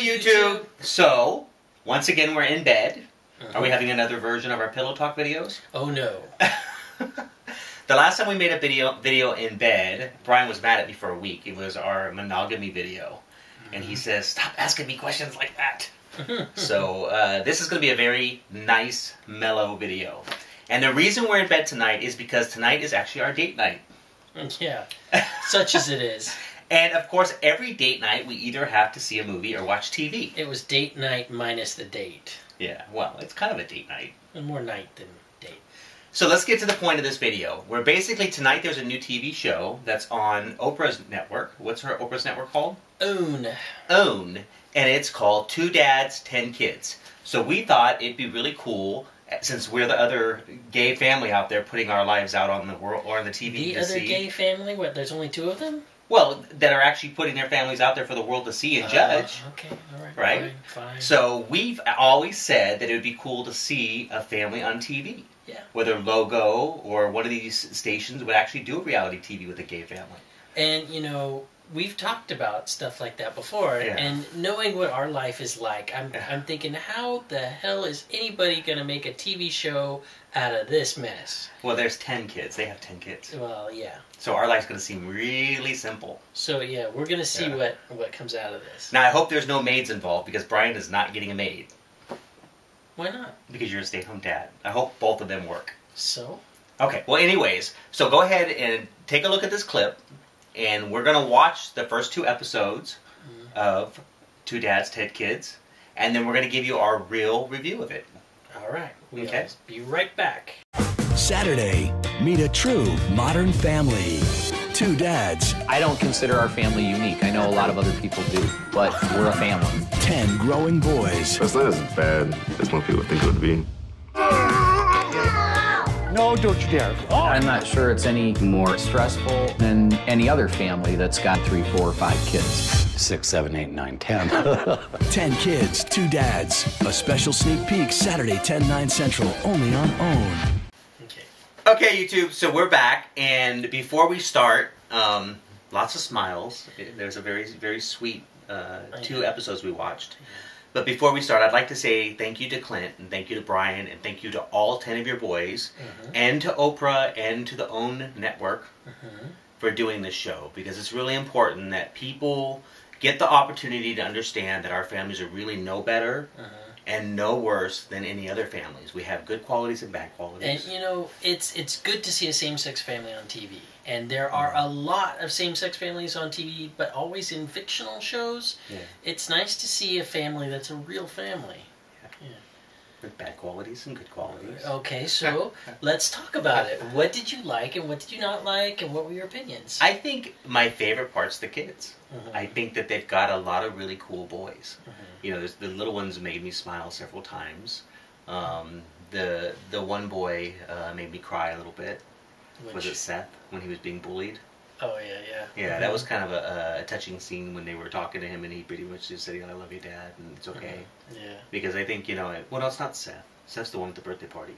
YouTube! So, once again we're in bed. Are we having another version of our Pillow Talk videos? Oh no. The last time we made a video in bed, Brian was mad at me for a week. It was our monogamy video. And he says, stop asking me questions like that. So, this is going to be a very nice, mellow video. And the reason we're in bed tonight is because tonight is actually our date night. Yeah, such as it is. And, of course, every date night we either have to see a movie or watch TV. It was date night minus the date. Yeah, well, it's kind of a date night. And more night than date. So let's get to the point of this video, where basically tonight there's a new TV show that's on Oprah's network. What's her Oprah's network called? OWN. OWN. And it's called 2 Dads, 10 Kids. So we thought it'd be really cool, since we're the other gay family out there putting our lives out on the world or on the TV The to other see. gay family? What, there's only 2 of them? Well, that are actually putting their families out there for the world to see and judge. Okay, all right. Right? Fine. So we've always said that it would be cool to see a family on TV. Yeah. Whether Logo or one of these stations would actually do a reality TV with a gay family. And, you know, we've talked about stuff like that before, and knowing what our life is like, I'm thinking, how the hell is anybody going to make a TV show out of this mess? Well, there's 10 kids. They have 10 kids. Well, yeah. So our life's going to seem really simple. So, yeah, we're going to see what comes out of this. Now, I hope there's no maids involved, because Brian is not getting a maid. Why not? Because you're a stay-at-home dad. I hope both of them work. So? Okay, well, anyways, so go ahead and take a look at this clip, and we're going to watch the first 2 episodes of 2 Dads, 10 Kids, and then we're going to give you our real review of it. All right. We'll be right back. Saturday, meet a true modern family. 2 dads. I don't consider our family unique. I know a lot of other people do, but we're a family. 10 growing boys. It's not as bad as most people think it would be. No, don't you dare. I'm not sure it's any more stressful than any other family that's got 3, 4, or 5 kids. 6, 7, 8, 9, 10. 10 kids, 2 dads. A special sneak peek Saturday, 10, 9 Central, only on OWN. Okay, YouTube, so we're back, and before we start, lots of smiles. There's a very, very sweet 2 episodes we watched. But before we start, I'd like to say thank you to Clint, and thank you to Brian, and thank you to all 10 of your boys, and to Oprah, and to the OWN network for doing this show. Because it's really important that people get the opportunity to understand that our families are really no better and no worse than any other families. We have good qualities and bad qualities. And, you know, it's good to see a same-sex family on TV. And there are a lot of same-sex families on TV, but always in fictional shows. Yeah. It's nice to see a family that's a real family. Yeah. With bad qualities and good qualities. Okay, so let's talk about it. What did you like and what did you not like, and what were your opinions? I think my favorite part's the kids. I think that they've got a lot of really cool boys. You know, the little ones made me smile several times. The one boy made me cry a little bit. Was it Seth, when he was being bullied? Oh, yeah. Yeah, that was kind of a touching scene when they were talking to him, and he pretty much just said, I love you, Dad, and it's okay. Yeah. Because I think, you know, well, no, it's not Seth. Seth's the one at the birthday party.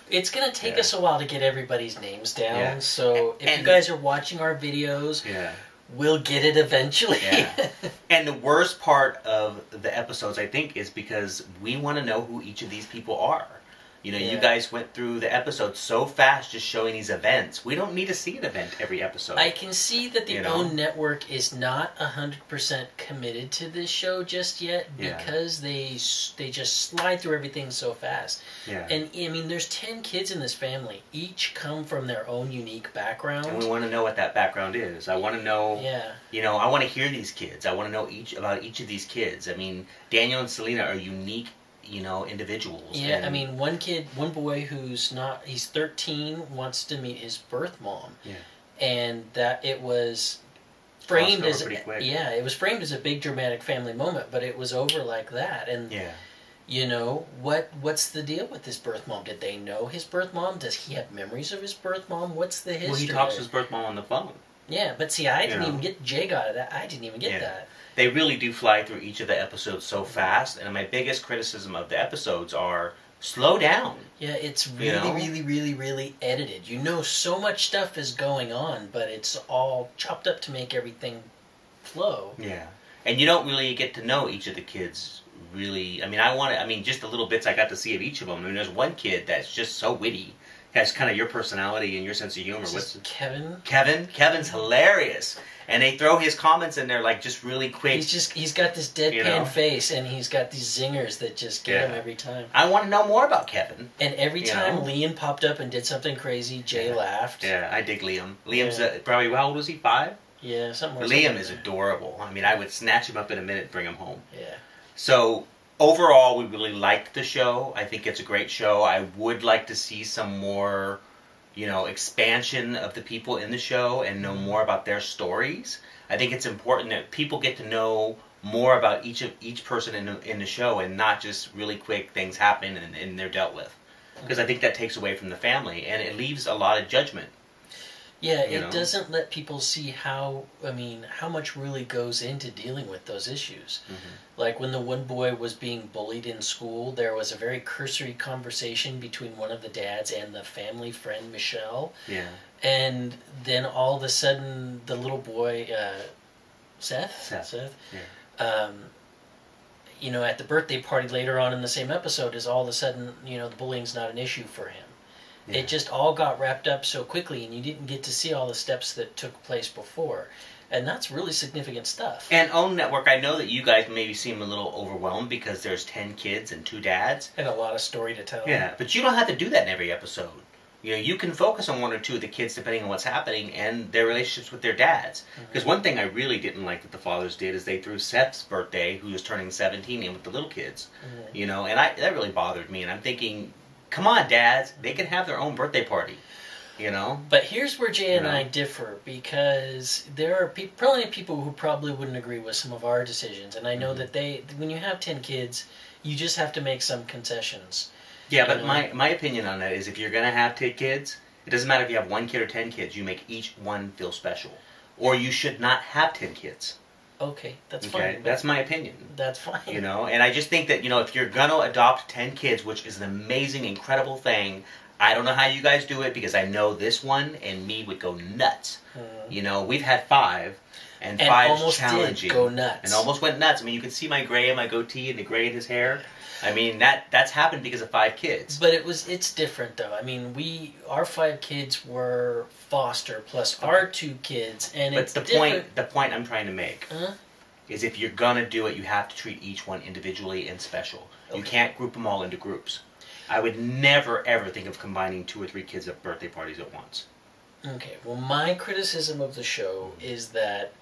It's going to take us a while to get everybody's names down, so if you guys are watching our videos, we'll get it eventually. And the worst part of the episodes, I think, is because we want to know who each of these people are. You know, you guys went through the episode so fast just showing these events. We don't need to see an event every episode. I can see that the OWN network is not 100% committed to this show just yet because they just slide through everything so fast. Yeah. And, I mean, there's 10 kids in this family. Each come from their own unique background. And we want to know what that background is. I want to know, you know, I want to hear these kids. I want to know about each of these kids. I mean, Daniel and Selena are unique, you know, individuals. Yeah, I mean, one boy who's he's 13, wants to meet his birth mom. Yeah. And that it was framed as, it was framed as a big dramatic family moment, but it was over like that. And, you know, what's the deal with his birth mom? Did they know his birth mom? Does he have memories of his birth mom? What's the history? Well, he talks to his birth mom on the phone. Yeah, but see, I didn't even get Jay got of that. I didn't even get that. They really do fly through each of the episodes so fast, and my biggest criticism of the episodes are slow down. Yeah, it's really edited. You know, so much stuff is going on, but it's all chopped up to make everything flow. Yeah. And you don't really get to know each of the kids really. I mean, just the little bits I got to see of each of them. I mean, there's one kid that's just so witty, has kind of your personality and your sense of humor. What's Kevin? Kevin's hilarious. And they throw his comments in there like just really quick. He's got this deadpan face, and he's got these zingers that just get him every time. I want to know more about Kevin. And every time Liam popped up and did something crazy, Jay laughed. Yeah, I dig Liam. Liam's probably, how old was he, 5? Yeah, something like that. Liam is adorable. I mean, I would snatch him up in a minute and bring him home. Yeah. So, overall, we really liked the show. I think it's a great show. I would like to see some more, expansion of the people in the show and know more about their stories. I think it's important that people get to know more about each person in the show, and not just really quick things happen and they're dealt with. Because I think that takes away from the family, and it leaves a lot of judgment. Yeah, it doesn't let people see how much really goes into dealing with those issues. Mm-hmm. Like when the one boy was being bullied in school, there was a very cursory conversation between one of the dads and the family friend, Michelle. Yeah. And then all of a sudden, the little boy, Seth? Yeah. At the birthday party later on in the same episode, is all of a sudden, the bullying's not an issue for him. Yeah. It just all got wrapped up so quickly, and you didn't get to see all the steps that took place before. And that's really significant stuff. And OWN Network, I know that you guys maybe seem a little overwhelmed because there's 10 kids and 2 dads. And a lot of story to tell. Yeah, but you don't have to do that in every episode. You can focus on 1 or 2 of the kids depending on what's happening and their relationships with their dads. Because one thing I really didn't like that the fathers did is they threw Seth's birthday, who was turning 17, in with the little kids. And that really bothered me. And I'm thinking, come on, dads, they can have their own birthday party. But here's where Jay and I differ, because there are plenty of people who probably wouldn't agree with some of our decisions. And I know that when you have 10 kids, you just have to make some concessions. Yeah, but my opinion on that is if you're going to have 10 kids, it doesn't matter if you have 1 kid or 10 kids, you make each one feel special. Or you should not have 10 kids. Okay, that's fine. That's my opinion. That's fine. And I just think that, if you're going to adopt 10 kids, which is an amazing, incredible thing, I don't know how you guys do it, because I know this one and me would go nuts. We've had 5, and 5's challenging. Did go nuts. And almost went nuts. I mean, you can see my gray in my goatee and the gray in his hair. I mean, that's happened because of 5 kids. But it's different, though. I mean, our 5 kids were foster plus our 2 kids, and but the point I'm trying to make is if you're gonna do it, you have to treat each one individually and special. Okay. You can't group them all into groups. I would never ever think of combining 2 or 3 kids at birthday parties at once. Okay. Well, my criticism of the show is that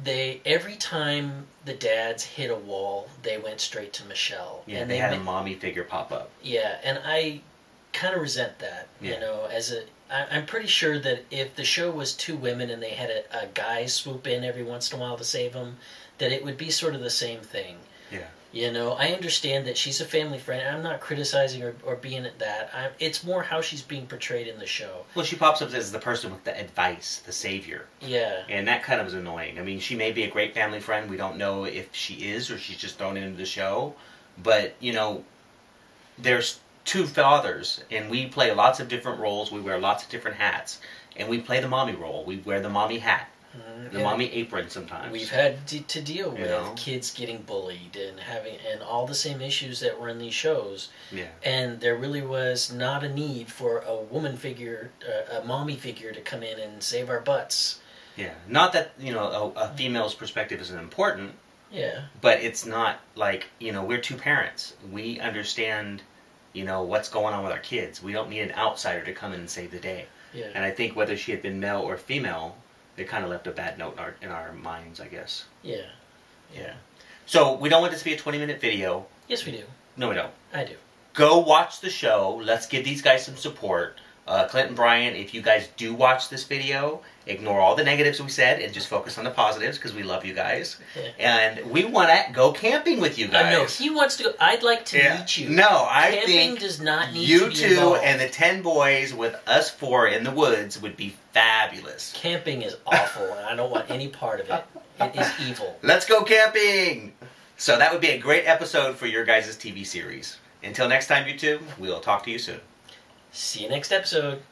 every time the dads hit a wall, they went straight to Michelle. Yeah, and they had a mommy figure pop up. Yeah, and I kind of resent that. I'm pretty sure that if the show was 2 women and they had a guy swoop in every once in a while to save them, that it would be sort of the same thing. Yeah. I understand that she's a family friend. I'm not criticizing or being at that. It's more how she's being portrayed in the show. Well, she pops up as the person with the advice, the savior. Yeah. And that kind of is annoying. I mean, she may be a great family friend. We don't know if she is or she's just thrown into the show. But, there's 2 fathers, and we play lots of different roles. We wear lots of different hats. And we play the mommy role. We wear the mommy hat. The mommy apron sometimes. We've had to deal with kids getting bullied and all the same issues that were in these shows. Yeah. And there really was not a need for a woman figure, a mommy figure to come in and save our butts. Yeah. Not that, a female's perspective isn't important. Yeah. But it's not like, we're 2 parents. We understand, what's going on with our kids. We don't need an outsider to come in and save the day. Yeah. And I think whether she had been male or female, it kind of left a bad note in our minds, I guess. Yeah. Yeah. So, we don't want this to be a 20-minute video. Yes, we do. No, we don't. I do. Go watch the show. Let's give these guys some support. Clint and Bryan, if you guys do watch this video, ignore all the negatives we said and just focus on the positives because we love you guys. Yeah. And we want to go camping with you guys. No, he wants to go. I'd like to meet you. No, I camping think does not need you to be 2 involved. and the 10 boys with us 4 in the woods would be fabulous. Camping is awful, and I don't want any part of it. It is evil. Let's go camping! So that would be a great episode for your guys' TV series. Until next time, you 2, we'll talk to you soon. See you next episode.